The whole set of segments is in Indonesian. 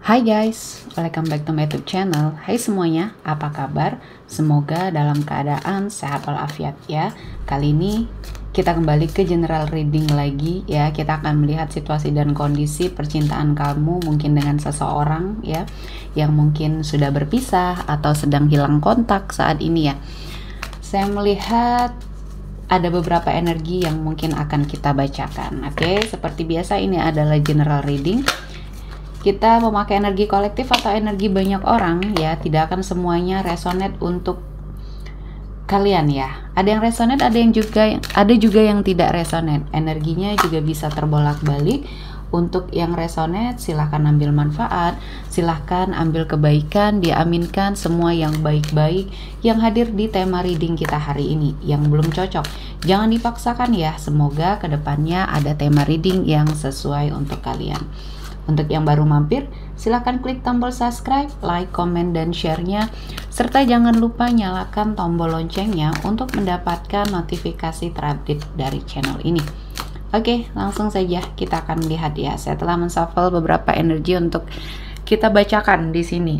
Hai guys, welcome back to my YouTube channel. Hai semuanya, apa kabar? Semoga dalam keadaan sehat walafiat ya. Kali ini kita kembali ke general reading lagi ya. Kita akan melihat situasi dan kondisi percintaan kamu mungkin dengan seseorang ya, yang mungkin sudah berpisah atau sedang hilang kontak saat ini ya. Saya melihat ada beberapa energi yang mungkin akan kita bacakan. Oke, seperti biasa ini adalah general reading. Kita memakai energi kolektif atau energi banyak orang ya, tidak akan semuanya resonate untuk kalian ya. Ada yang resonate, ada juga yang tidak resonate. Energinya juga bisa terbolak-balik. Untuk yang resonate silahkan ambil manfaat, silahkan ambil kebaikan, diaminkan semua yang baik-baik yang hadir di tema reading kita hari ini. Yang belum cocok jangan dipaksakan ya, semoga kedepannya ada tema reading yang sesuai untuk kalian. Untuk yang baru mampir, silahkan klik tombol subscribe, like, komen, dan share-nya. Serta jangan lupa nyalakan tombol loncengnya untuk mendapatkan notifikasi terupdate dari channel ini. Oke, langsung saja kita akan lihat ya. Saya telah menshuffle beberapa energi untuk kita bacakan di sini.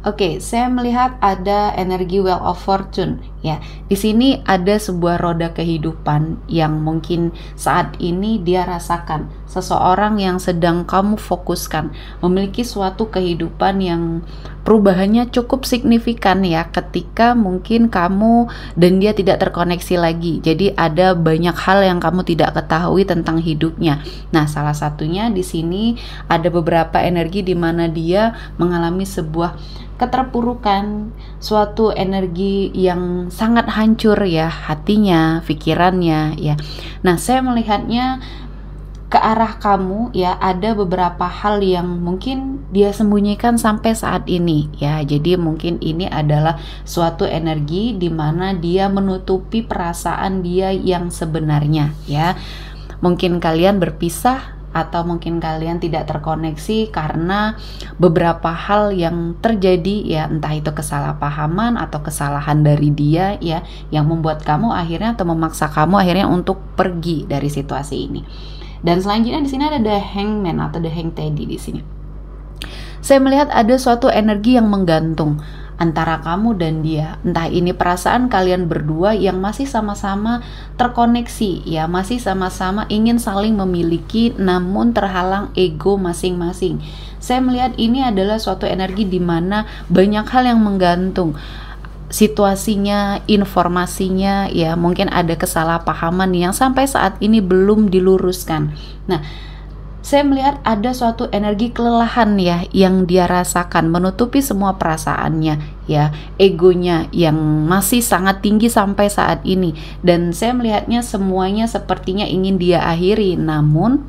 Oke, saya melihat ada energi Wheel of Fortune ya. Di sini ada sebuah roda kehidupan yang mungkin saat ini dia rasakan. Seseorang yang sedang kamu fokuskan memiliki suatu kehidupan yang perubahannya cukup signifikan ya, ketika mungkin kamu dan dia tidak terkoneksi lagi. Jadi ada banyak hal yang kamu tidak ketahui tentang hidupnya. Nah, salah satunya di sini ada beberapa energi di mana dia mengalami sebuah keterpurukan, suatu energi yang sangat hancur ya, hatinya, pikirannya ya. Nah, saya melihatnya ke arah kamu ya, ada beberapa hal yang mungkin dia sembunyikan sampai saat ini ya. Jadi mungkin ini adalah suatu energi di mana dia menutupi perasaan dia yang sebenarnya ya. Mungkin kalian berpisah atau mungkin kalian tidak terkoneksi karena beberapa hal yang terjadi ya, entah itu kesalahpahaman atau kesalahan dari dia ya, yang membuat kamu akhirnya atau memaksa kamu akhirnya untuk pergi dari situasi ini. Dan selanjutnya di sini ada The Hangman atau The Hanged Teddy di sini. Saya melihat ada suatu energi yang menggantung antara kamu dan dia. Entah ini perasaan kalian berdua yang masih sama-sama terkoneksi ya, masih sama-sama ingin saling memiliki namun terhalang ego masing-masing. Saya melihat ini adalah suatu energi di mana banyak hal yang menggantung. Situasinya, informasinya ya, mungkin ada kesalahpahaman yang sampai saat ini belum diluruskan. Nah, saya melihat ada suatu energi kelelahan ya yang dia rasakan, menutupi semua perasaannya ya, egonya yang masih sangat tinggi sampai saat ini. Dan saya melihatnya semuanya sepertinya ingin dia akhiri, namun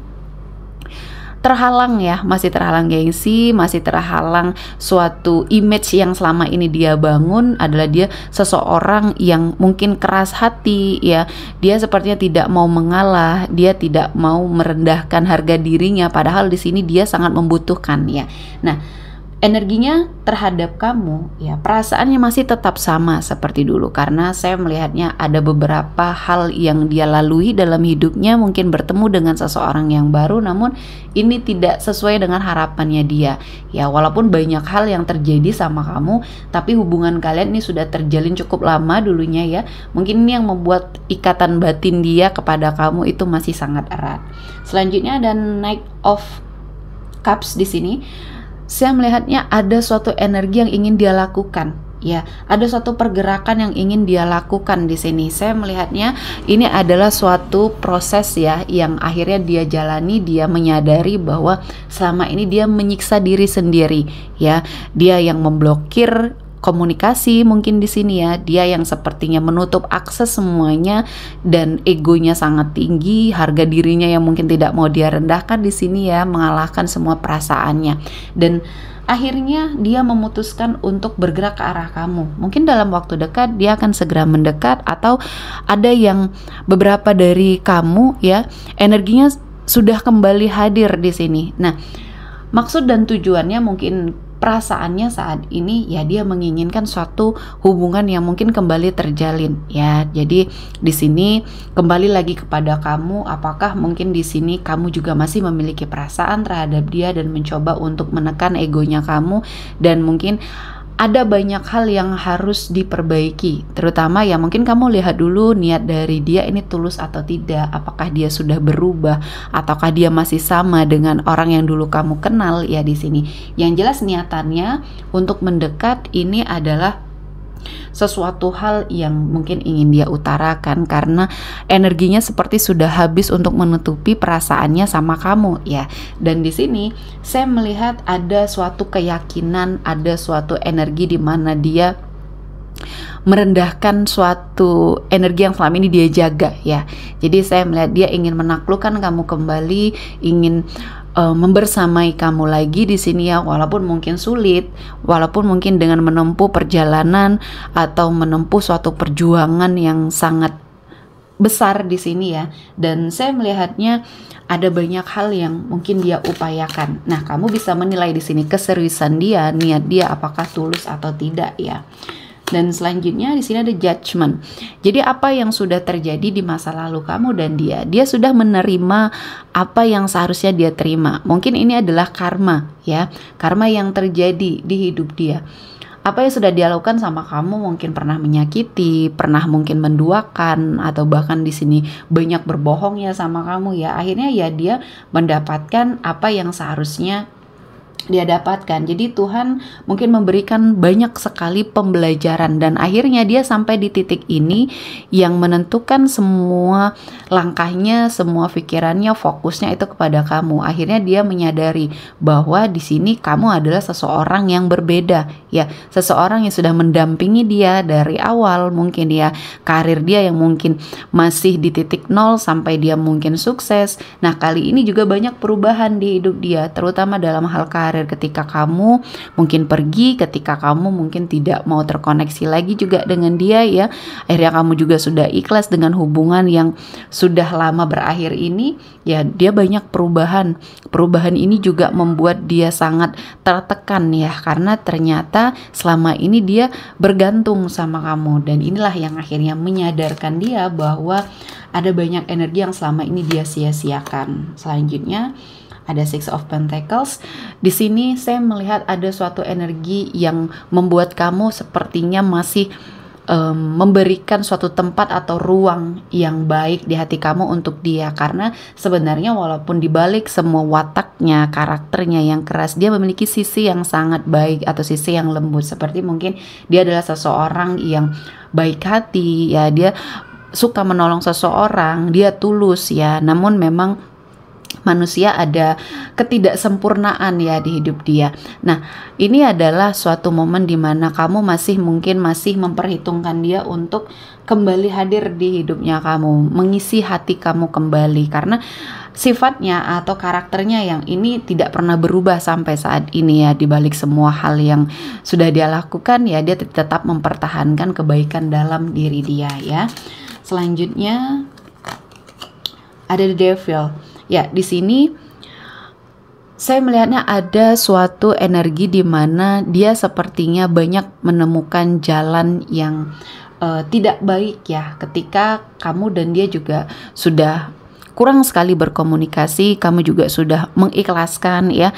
terhalang ya, masih terhalang gengsi, masih terhalang suatu image yang selama ini dia bangun. Adalah dia seseorang yang mungkin keras hati ya, dia sepertinya tidak mau mengalah, dia tidak mau merendahkan harga dirinya, padahal di sini dia sangat membutuhkan ya. Nah, energinya terhadap kamu ya, perasaannya masih tetap sama seperti dulu, karena saya melihatnya ada beberapa hal yang dia lalui dalam hidupnya, mungkin bertemu dengan seseorang yang baru, namun ini tidak sesuai dengan harapannya dia ya. Walaupun banyak hal yang terjadi sama kamu, tapi hubungan kalian ini sudah terjalin cukup lama dulunya ya. Mungkin ini yang membuat ikatan batin dia kepada kamu itu masih sangat erat. Selanjutnya ada Knight of Cups di sini. Saya melihatnya ada suatu energi yang ingin dia lakukan ya, ada suatu pergerakan yang ingin dia lakukan di sini. Saya melihatnya ini adalah suatu proses ya, yang akhirnya dia jalani. Dia menyadari bahwa selama ini dia menyiksa diri sendiri ya, dia yang memblokir komunikasi mungkin di sini ya, dia yang sepertinya menutup akses semuanya, dan egonya sangat tinggi, harga dirinya yang mungkin tidak mau dia rendahkan di sini ya, mengalahkan semua perasaannya. Dan akhirnya dia memutuskan untuk bergerak ke arah kamu. Mungkin dalam waktu dekat dia akan segera mendekat, atau ada yang beberapa dari kamu ya, energinya sudah kembali hadir di sini. Nah, maksud dan tujuannya mungkin perasaannya saat ini ya dia menginginkan suatu hubungan yang mungkin kembali terjalin ya. Jadi di sini kembali lagi kepada kamu, apakah mungkin di sini kamu juga masih memiliki perasaan terhadap dia dan mencoba untuk menekan egonya kamu, dan mungkin ada banyak hal yang harus diperbaiki, terutama ya mungkin kamu lihat dulu niat dari dia ini tulus atau tidak, apakah dia sudah berubah ataukah dia masih sama dengan orang yang dulu kamu kenal ya. Di sini yang jelas niatannya untuk mendekat ini adalah sesuatu hal yang mungkin ingin dia utarakan, karena energinya seperti sudah habis untuk menutupi perasaannya sama kamu ya. Dan di sini saya melihat ada suatu keyakinan, ada suatu energi di mana dia merendahkan suatu energi yang selama ini dia jaga ya. Jadi saya melihat dia ingin menaklukkan kamu kembali, ingin membersamai kamu lagi di sini ya, walaupun mungkin sulit, walaupun mungkin dengan menempuh perjalanan atau menempuh suatu perjuangan yang sangat besar di sini ya. Dan saya melihatnya ada banyak hal yang mungkin dia upayakan. Nah, kamu bisa menilai di sini keseriusan dia, niat dia apakah tulus atau tidak ya. Dan selanjutnya di sini ada judgment. Jadi apa yang sudah terjadi di masa lalu kamu dan dia sudah menerima apa yang seharusnya dia terima. Mungkin ini adalah karma ya, karma yang terjadi di hidup dia. Apa yang sudah dia lakukan sama kamu, mungkin pernah menyakiti, pernah mungkin menduakan, atau bahkan di sini banyak berbohong ya sama kamu ya. Akhirnya ya dia mendapatkan apa yang seharusnya dia dapatkan. Jadi Tuhan mungkin memberikan banyak sekali pembelajaran, dan akhirnya dia sampai di titik ini yang menentukan semua langkahnya, semua pikirannya, fokusnya itu kepada kamu. Akhirnya dia menyadari bahwa di sini kamu adalah seseorang yang berbeda ya, seseorang yang sudah mendampingi dia dari awal, mungkin ya karir dia yang mungkin masih di titik nol sampai dia mungkin sukses. Nah, kali ini juga banyak perubahan di hidup dia, terutama dalam hal karir. Ketika kamu mungkin pergi, ketika kamu mungkin tidak mau terkoneksi lagi juga dengan dia ya, akhirnya kamu juga sudah ikhlas dengan hubungan yang sudah lama berakhir ini ya. Dia banyak perubahan ini juga membuat dia sangat tertekan ya, karena ternyata selama ini dia bergantung sama kamu, dan inilah yang akhirnya menyadarkan dia bahwa ada banyak energi yang selama ini dia sia-siakan. Selanjutnya ada Six of Pentacles. Di sini saya melihat ada suatu energi yang membuat kamu sepertinya masih memberikan suatu tempat atau ruang yang baik di hati kamu untuk dia, karena sebenarnya walaupun dibalik semua wataknya, karakternya yang keras, dia memiliki sisi yang sangat baik atau sisi yang lembut. Seperti mungkin dia adalah seseorang yang baik hati ya, dia suka menolong seseorang, dia tulus ya. Namun memang manusia ada ketidaksempurnaan ya di hidup dia. Nah, ini adalah suatu momen di mana kamu masih memperhitungkan dia untuk kembali hadir di hidupnya kamu, mengisi hati kamu kembali, karena sifatnya atau karakternya yang ini tidak pernah berubah sampai saat ini ya. Di balik semua hal yang sudah dia lakukan ya, dia tetap mempertahankan kebaikan dalam diri dia ya. Selanjutnya ada the Devil. Ya, di sini saya melihatnya ada suatu energi di mana dia sepertinya banyak menemukan jalan yang tidak baik ya, ketika kamu dan dia juga sudah kurang sekali berkomunikasi, kamu juga sudah mengikhlaskan ya.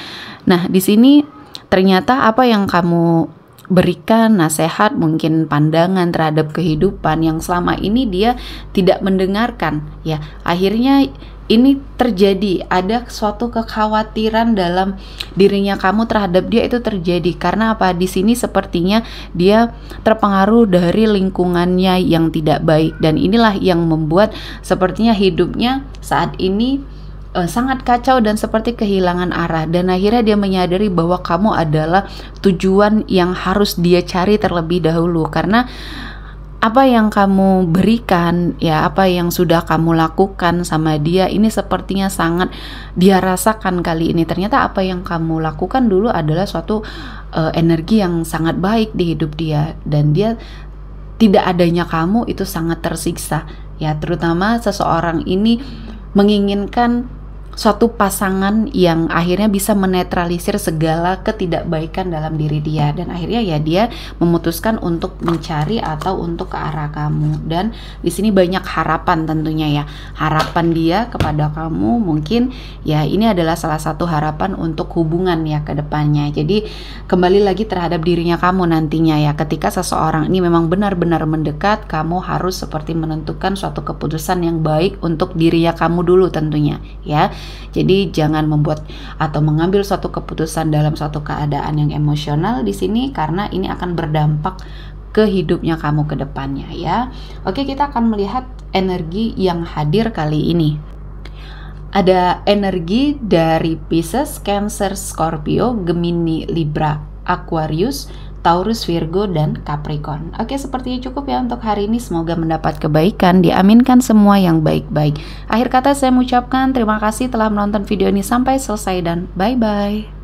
Nah, di sini ternyata apa yang kamu berikan nasihat, mungkin pandangan terhadap kehidupan yang selama ini dia tidak mendengarkan ya. Akhirnya ini terjadi, ada suatu kekhawatiran dalam dirinya kamu terhadap dia itu terjadi karena apa? Di sini sepertinya dia terpengaruh dari lingkungannya yang tidak baik, dan inilah yang membuat sepertinya hidupnya saat ini sangat kacau dan seperti kehilangan arah, dan akhirnya dia menyadari bahwa kamu adalah tujuan yang harus dia cari terlebih dahulu, karena apa yang kamu berikan ya, apa yang sudah kamu lakukan sama dia ini sepertinya sangat dia rasakan kali ini. Ternyata apa yang kamu lakukan dulu adalah suatu energi yang sangat baik di hidup dia, dan dia tidak adanya kamu itu sangat tersiksa ya. Terutama seseorang ini menginginkan suatu pasangan yang akhirnya bisa menetralisir segala ketidakbaikan dalam diri dia, dan akhirnya ya dia memutuskan untuk mencari atau untuk ke arah kamu. Dan di sini banyak harapan tentunya ya, harapan dia kepada kamu. Mungkin ya ini adalah salah satu harapan untuk hubungan ya ke depannya. Jadi kembali lagi terhadap dirinya kamu nantinya ya, ketika seseorang ini memang benar-benar mendekat, kamu harus seperti menentukan suatu keputusan yang baik untuk dirinya kamu dulu tentunya ya. Jadi jangan membuat atau mengambil suatu keputusan dalam suatu keadaan yang emosional di sini, karena ini akan berdampak ke hidupnya kamu ke depannya ya. Oke, kita akan melihat energi yang hadir kali ini. Ada energi dari Pisces, Cancer, Scorpio, Gemini, Libra, Aquarius, Taurus, Virgo, dan Capricorn. Oke, sepertinya cukup ya untuk hari ini. Semoga mendapat kebaikan, diaminkan semua yang baik-baik. Akhir kata saya mengucapkan terima kasih telah menonton video ini sampai selesai dan bye-bye.